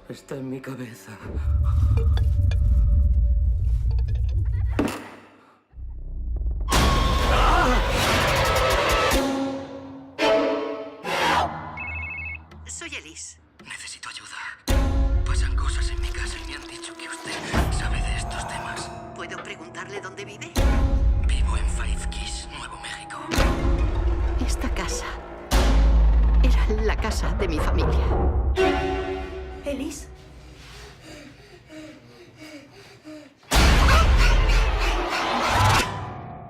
Está en mi cabeza. Soy Elise. Necesito ayuda. Pasan cosas en mi casa y me han dicho que usted sabe de estos temas. ¿Puedo preguntarle dónde vive? Vivo en Five Keys, Nuevo México. Esta casa era la casa de mi familia. Elise.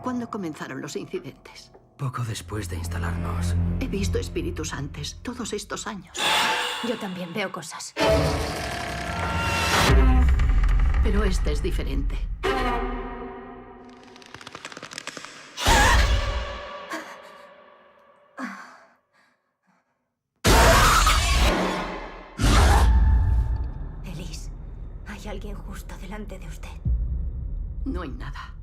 ¿Cuándo comenzaron los incidentes? Poco después de instalarnos. He visto espíritus antes, todos estos años. Yo también veo cosas. Pero este es diferente. Elise, hay alguien justo delante de usted. No hay nada.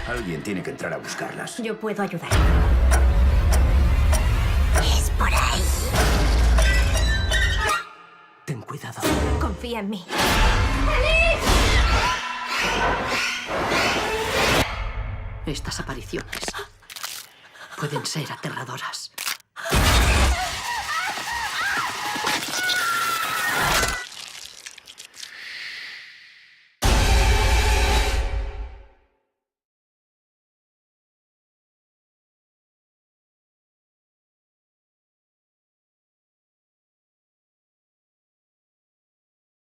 Alguien tiene que entrar a buscarlas. Yo puedo ayudar. Es por ahí. Ten cuidado. Confía en mí. Estas apariciones pueden ser aterradoras.